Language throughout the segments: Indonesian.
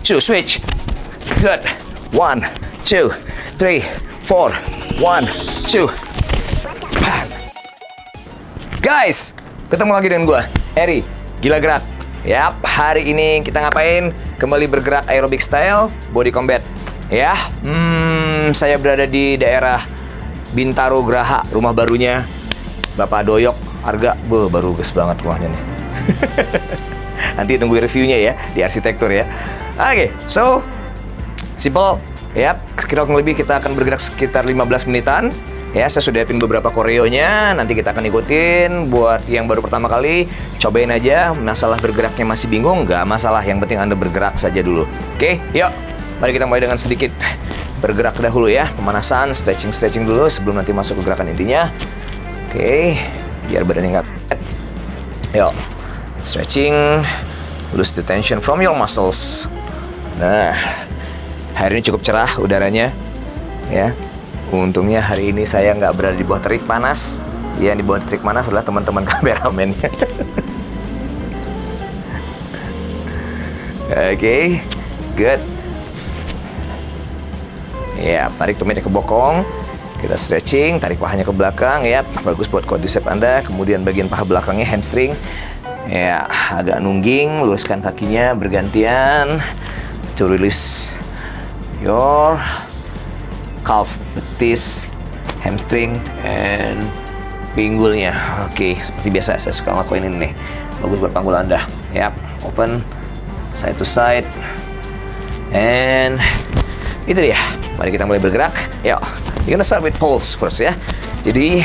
2, switch. Good. 1, 2, 3, 4. 1, 2. Guys, ketemu lagi dengan gue, Eri, Gila Gerak. Yap, hari ini kita ngapain? Kembali bergerak aerobic style, body combat. Ya, saya berada di daerah Bintaro Graha, rumah barunya Bapak Doyok. Harga, baru ges banget rumahnya nih. Nanti tunggu reviewnya ya di arsitektur ya. Oke, so simple. Yap, kurang lebih kita akan bergerak sekitar 15 menitan. Ya, saya sudah siapin beberapa koreonya, nanti kita akan ikutin. Buat yang baru pertama kali, cobain aja. Masalah bergeraknya masih bingung, nggak masalah. Yang penting Anda bergerak saja dulu. Oke, yuk. Mari kita mulai dengan sedikit bergerak dahulu ya. Pemanasan, stretching dulu sebelum nanti masuk ke gerakan intinya. Oke, biar badannya nggak. Yuk, stretching, lose the tension from your muscles. Nah, hari ini cukup cerah udaranya, ya. Untungnya hari ini saya nggak berada di bawah terik panas. Yang di bawah terik panas adalah teman-teman kameramennya. Oke, good. Ya, tarik tumitnya ke bokong. Kita stretching, tarik pahanya ke belakang. Ya, bagus buat quadricep Anda. Kemudian bagian paha belakangnya, hamstring. Ya, agak nungging, luruskan kakinya bergantian. To release your calf, betis, hamstring, and pinggulnya. Oke, seperti biasa saya suka ngelakuin ini nih. Bagus buat panggul Anda. Yap, open, side to side, and itu dia. Mari kita mulai bergerak. Yuk, you're gonna start with pulse first ya. Jadi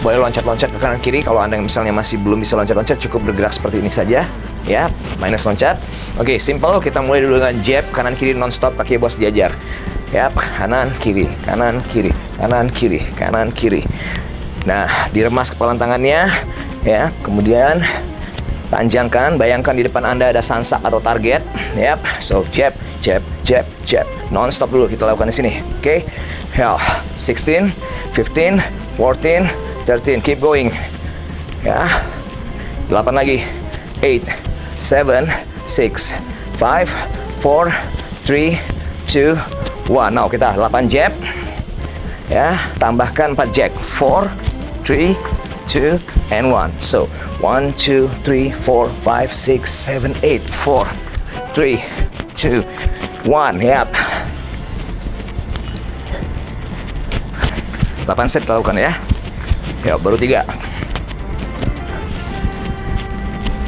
boleh loncat-loncat ke kanan kiri. Kalau Anda misalnya masih belum bisa loncat-loncat, cukup bergerak seperti ini saja. Ya, minus loncat. Oke, simple. Kita mulai dulu dengan jab kanan kiri non-stop, kaki bawah sejajar. Yap, kanan kiri, kanan kiri, kanan kiri, kanan kiri. Nah, diremas kepalan tangannya, ya. Kemudian panjangkan, bayangkan di depan Anda ada sansak atau target. Yap, so jab, jab, jab, jab. Non-stop dulu kita lakukan di sini. Oke, ya. 16, 15, 14, 13. Keep going. Ya. 8 lagi. 8, 7, 6, 5, 4, 3, 2, 1. Now kita 8 jab. Ya, tambahkan 4 jack. 4, 3, 2, and 1. So, 1, 2, 3, 4, 5, 6, 7, 8. 4, 3, 2, 1. Yap. 8 set kita lakukan ya. Ya, baru 3.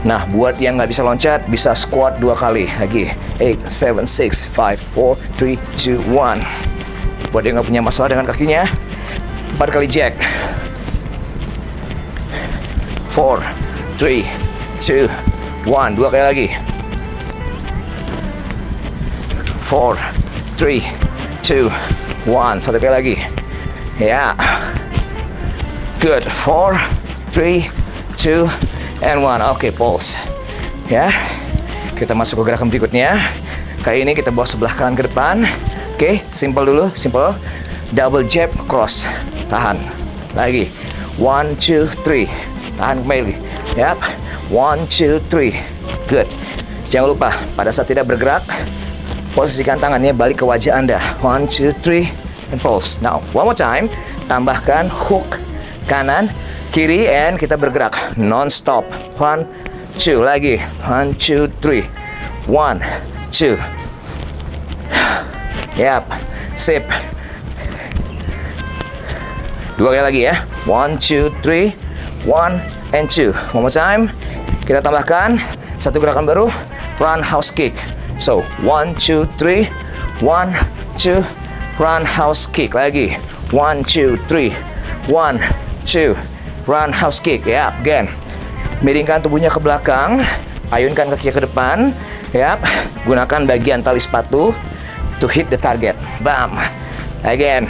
Nah, buat yang nggak bisa loncat, bisa squat 2 kali lagi. 8, 7, 6, 5, 4, 3, 2, 1. Buat yang nggak punya masalah dengan kakinya, 4 kali jack. 4, 3, 2, 1. 2 kali lagi. 4, 3, 2, 1. 1 kali lagi. Ya. Good. 4, 3, 2, and 1. Oke, pulse. Ya. Kita masuk ke gerakan berikutnya. Kali ini kita bawa sebelah kanan ke depan. Oke, simple dulu, simple. Double jab, cross. Tahan. Lagi. 1, 2, 3. Tahan kembali. Yap. 1, 2, 3. Good. Jangan lupa, pada saat tidak bergerak, posisikan tangannya balik ke wajah Anda. 1, 2, 3. And pulse. Now, one more time. Tambahkan hook kanan, kiri, and kita bergerak non-stop. 1, 2, lagi. 1, 2, 3. 1, 2. Yap, sip. 2 kali lagi ya. 1, 2, 3. 1 and 2. One more time. Kita tambahkan satu gerakan baru. Roundhouse kick. So, 1, 2, 3. 1, 2. Roundhouse kick. Lagi. 1, 2, 3. 1, 2. Roundhouse kick. Yap, again. Miringkan tubuhnya ke belakang. Ayunkan kakinya ke depan. Yap. Gunakan bagian tali sepatu to hit the target. Bam. Again.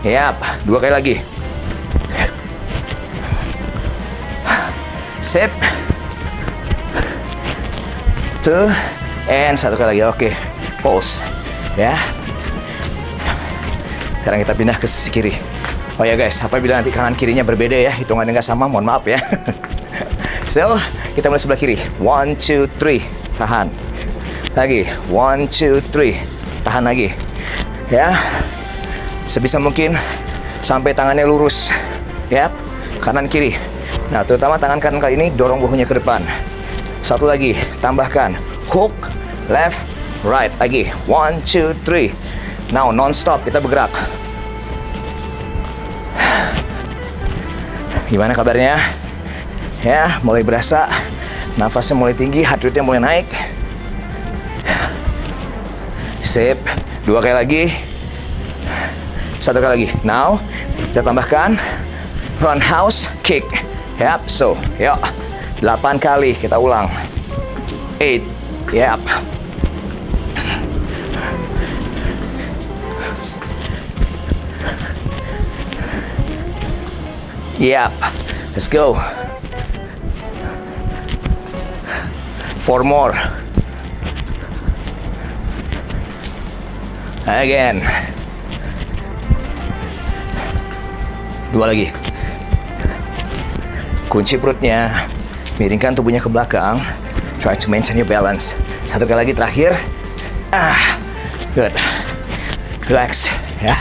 Yap. 2 kali lagi. Sip. 2 and 1 kali lagi. Oke. Pause. Ya. Sekarang kita pindah ke sisi kiri. Oh ya guys, apabila nanti kanan kirinya berbeda ya, hitungannya nggak sama, mohon maaf ya. So, kita mulai sebelah kiri. 1, 2, 3. Tahan. Lagi. 1, 2, 3. Tahan lagi. Ya. Sebisa mungkin sampai tangannya lurus. Ya. Kanan kiri. Nah, terutama tangan kanan kali ini dorong bahunya ke depan. Satu lagi. Tambahkan. Hook. Left. Right. Lagi. 1, 2, 3. Now, non-stop. Kita bergerak. Gimana kabarnya? Ya, mulai berasa. Nafasnya mulai tinggi. Heart rate-nya mulai naik. Sip. 2 kali lagi. 1 kali lagi. Now, kita tambahkan roundhouse kick. Yap, so, yuk. 8 kali kita ulang. 8. Yap. Yap. Let's go. 4 more. Again. 2 lagi. Kunci perutnya. Miringkan tubuhnya ke belakang. Try to maintain your balance. 1 kali lagi terakhir. Good. Relax. Ya.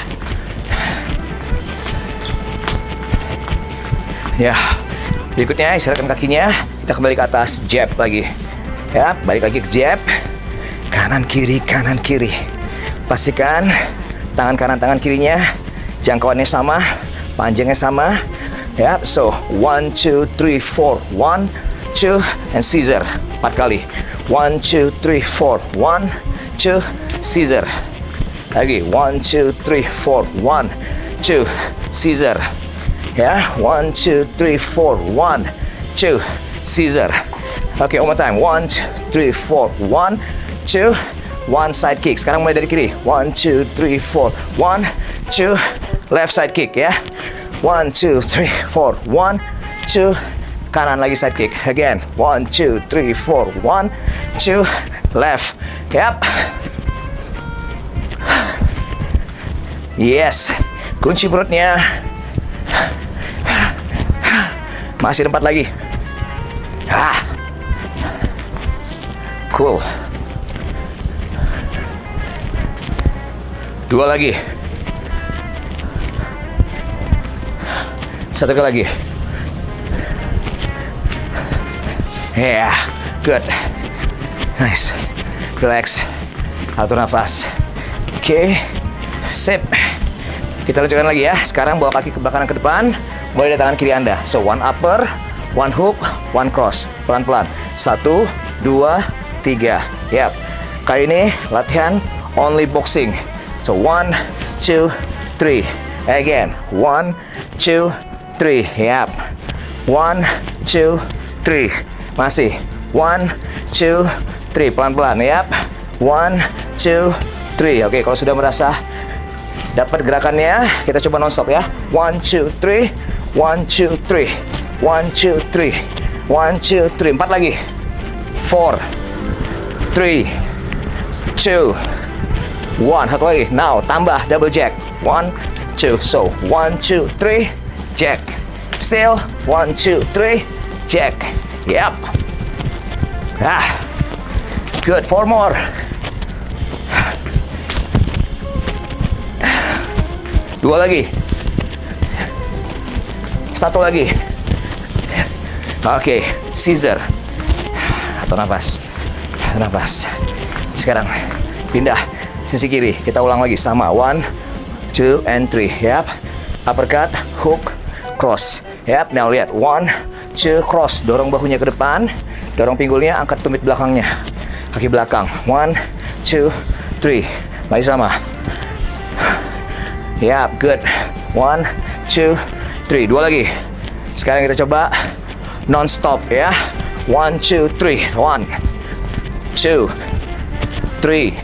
Ya. Berikutnya istirahatkan kakinya. Kita kembali ke atas. Jab lagi. Ya, balik lagi ke jab. Kanan kiri, kanan kiri. Pastikan tangan kanan, tangan kirinya jangkauannya sama, panjangnya sama. Ya, so 1, 2, 3, 4. 1, 2, and scissor. 4 kali. 1, 2, 3, 4. 1, 2, scissor. Lagi. 1, 2, 3, 4. 1, 2, scissor. Ya, 1, 2, 3, 4. 1, 2, scissor. Oke, one more time. 1, 2, 3, 4. 1, 2, 1 side kick. Sekarang mulai dari kiri. 1, 2, 3, 4. 1, 2, left side kick ya. 1, 2, 3, 4. 1, 2, kanan lagi side kick. Again. 1, 2, 3, 4. 1, 2, left. Yap. Yes. Kunci perutnya. Masih 4 lagi. Cool. 2 lagi. 1 kali lagi. Yeah, good. Nice. Relax. Atur nafas. Oke. Sip. Kita lanjutkan lagi ya. Sekarang bawa kaki ke belakang ke depan. Mulai dari tangan kiri Anda. So, 1 upper, 1 hook, 1 cross. Pelan-pelan. 1, 2, 3. Yap. Kali ini latihan only boxing. So 1, 2, 3. Again. 1, 2, 3. Yap. 1, 2, 3. Masih. 1, 2, 3. Pelan-pelan. Yap. 1, 2, 3. Oke, kalau sudah merasa dapat gerakannya, kita coba non-stop ya. 1, 2, 3. 1, 2, 3. 1, 2, 3. 1, 2, 3. 4 lagi. 4, 3, 2, 1. Satu lagi. Now, tambah double jack. 1, 2. So, 1, 2, 3. Jack. Still. 1, 2, 3. Jack. Yep. Good. 4 more. 2 lagi. 1 lagi. Oke. Scissor. Atau nafas. Nafas. Sekarang pindah sisi kiri. Kita ulang lagi sama. 1, 2, and 3. Yap. Uppercut, hook, cross. Yap. Now lihat. 1, 2, cross. Dorong bahunya ke depan. Dorong pinggulnya. Angkat tumit belakangnya. Kaki belakang. 1, 2, 3. Lagi sama. Yap. Good. 1, 2, 3. 2 lagi. Sekarang kita coba non-stop ya. 1, 2, 3. 1, 2, 3,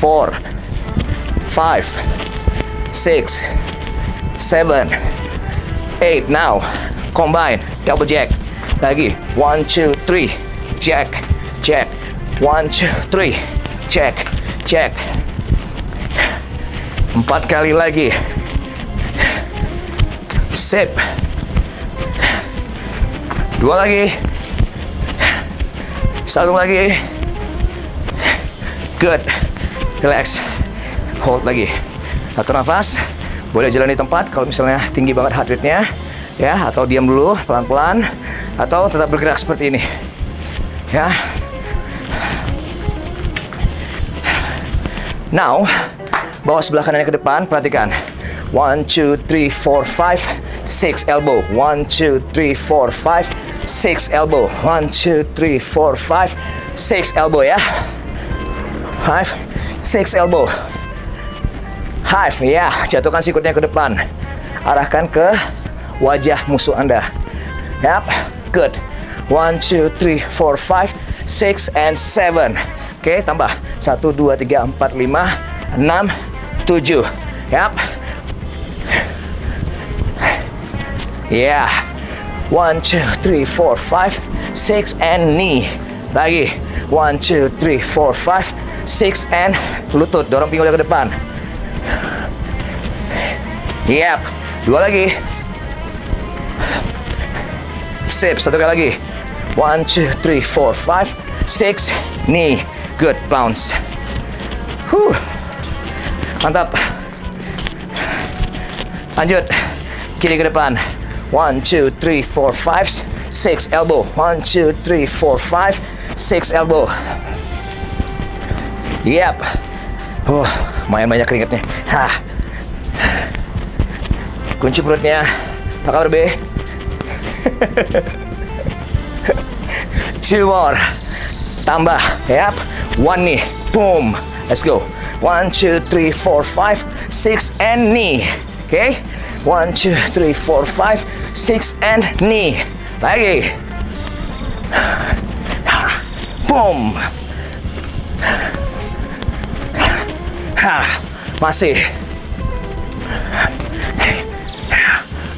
4, 5, 6, 7, 8. Now, combine, double jack. Lagi, 1, 2, 3, jack, jack. 1, 2, 3, jack, jack. 4 kali lagi. Sip. 2 lagi. 1 lagi. Good. Relax. Hold lagi. Atur nafas. Boleh jalan di tempat kalau misalnya tinggi banget heart rate-nya, ya, atau diam dulu pelan-pelan, atau tetap bergerak seperti ini. Ya. Now, bawa sebelah kanannya ke depan, perhatikan. 1, 2, 3, 4, 5, 6 elbow. 1, 2, 3, 4, 5, 6 elbow. 1, 2, 3, 4, 5, 6 elbow ya. 5, 6 elbow. 5, ya. Jatuhkan sikutnya ke depan. Arahkan ke wajah musuh Anda. Yap, good. 1, 2, 3, 4, 5, 6, and 7. Oke, tambah. 1, 2, 3, 4, 5, 6, 7. Yap. Yeah. 1, 2, 3, 4, 5, 6, and knee. Lagi. 1, 2, 3, 4, 5, 6, and lutut. Dorong pinggulnya ke depan. Yap. 2 lagi. Sip. 1 kali lagi. 1, 2, 3, 4, 5, 6, knee. Good. Bounce. Mantap. Lanjut. Kiri ke depan. 1, 2, 3, 4, 5, 6 elbow. 1, 2, 3, 4, 5, 6 elbow. Yap. Lumayan banyak keringetnya. Kunci perutnya. Apa kabar, B? 2 more. Tambah. Yap. 1 knee. Boom. Let's go. 1, 2, 3, 4, 5, 6, and knee. Okay? 1, 2, 3, 4, 5, 6, and knee. Lagi. Boom. Masih.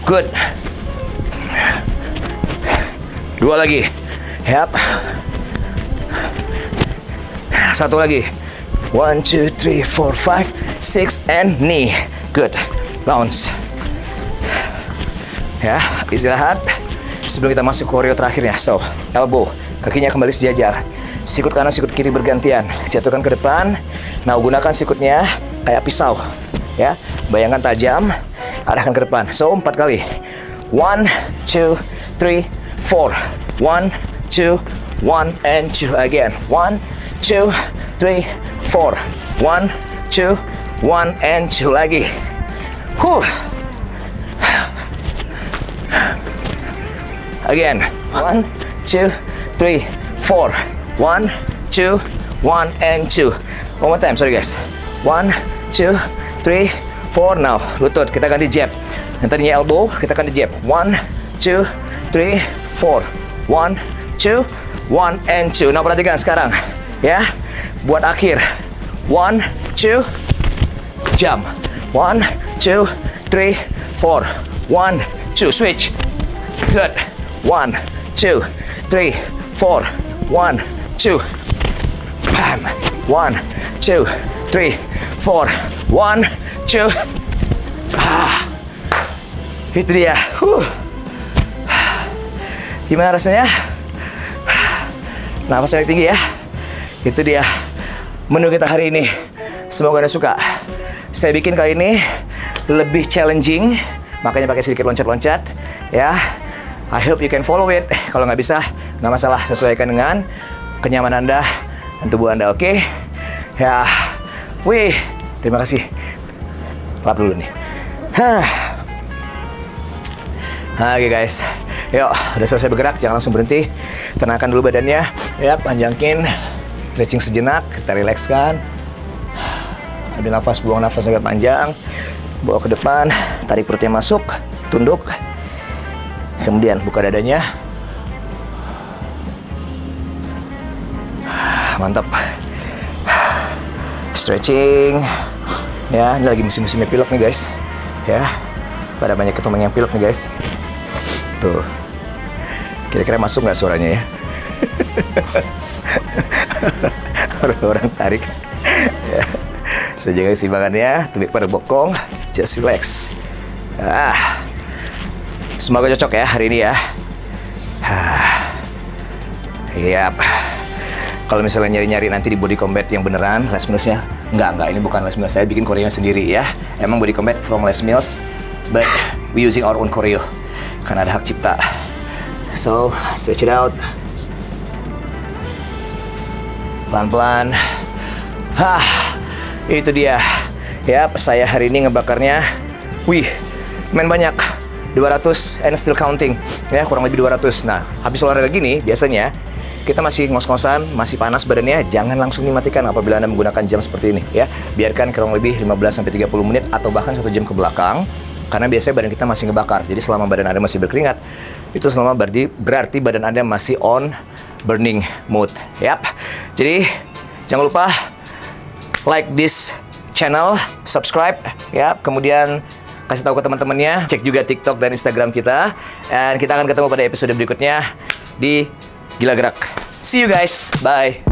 Good. 2 lagi. Yap. 1 lagi. 1, 2, 3, 4, 5, 6, and knee. Good. Bounce. Ya, istirahat sebelum kita masuk koreo terakhirnya. So, elbow, kakinya kembali sejajar. Sikut kanan, sikut kiri bergantian. Jatuhkan ke depan. Nah, gunakan sikutnya kayak pisau. Ya, bayangkan tajam. Arahkan ke depan. So, 4 kali. 1, 2, 3, 4. 1, 2, 1, and 2 again. 1, 2, 3, 4. 1, 2, 1, and 2 lagi. Again. 1, 2, 3, 4. 1, 2, 1, and 2. One more time. Sorry guys. 1, 2, 3, 4. Now, lutut. Kita ganti jab. Yang tadinya elbow, kita ganti jab. 1, 2, 3, 4. 1, 2, 1, and 2. Nah, perhatikan sekarang. Ya. Buat akhir. 1, 2, jump. 1, 2, 3, 4. 1, 2, switch. Good. 1, 2, 3, 4. 1, 2. Bam. 1, 2, 3, 4. 1, 2. Itu dia. Gimana rasanya? Nafas yang tinggi ya. Itu dia menu kita hari ini. Semoga Anda suka. Saya bikin kali ini lebih challenging, makanya pakai sedikit loncat-loncat ya. I hope you can follow it. Kalau nggak bisa, nggak masalah. Sesuaikan dengan kenyamanan Anda dan tubuh Anda, oke? Ya, wih, terima kasih. Lap dulu nih. Oke guys, yuk, udah selesai bergerak, jangan langsung berhenti. Tenangkan dulu badannya, ya, panjangin, stretching sejenak, kita rilekskan. Ambil nafas, buang nafas agak panjang, bawa ke depan, tarik perutnya masuk, tunduk. Kemudian buka dadanya. Mantap. Stretching. Ya, ini lagi musim-musimnya pilek nih guys. Ya, pada banyak ketumang yang pilek nih guys. Tuh. Kira-kira masuk nggak suaranya ya? Orang-orang tarik. Ya. Saya jaga keseimbangannya, tumit pada bokong, just relax. Semoga cocok ya hari ini ya. Yap. Kalau misalnya nyari-nyari nanti di Body Combat yang beneran, Les Mills-nya, enggak, ini bukan Les Mills, saya bikin koreonya sendiri ya. Emang Body Combat from Les Mills, but we using our own choreo, karena ada hak cipta. So, stretch it out. Pelan-pelan. Itu dia. Yap, saya hari ini ngebakarnya, wih, main banyak. 200 and still counting. Ya, kurang lebih 200. Nah, habis olahraga gini, biasanya kita masih ngos-ngosan, masih panas badannya, jangan langsung dimatikan apabila Anda menggunakan jam seperti ini ya. Biarkan kurang lebih 15-30 menit atau bahkan 1 jam ke belakang, karena biasanya badan kita masih ngebakar. Jadi selama badan Anda masih berkeringat, itu selama berarti badan Anda masih on burning mode. Yap. Jadi jangan lupa like this channel, subscribe ya, kemudian kasih tahu ke teman-temannya, cek juga TikTok dan Instagram kita, dan kita akan ketemu pada episode berikutnya di Gila Gerak. See you guys, bye.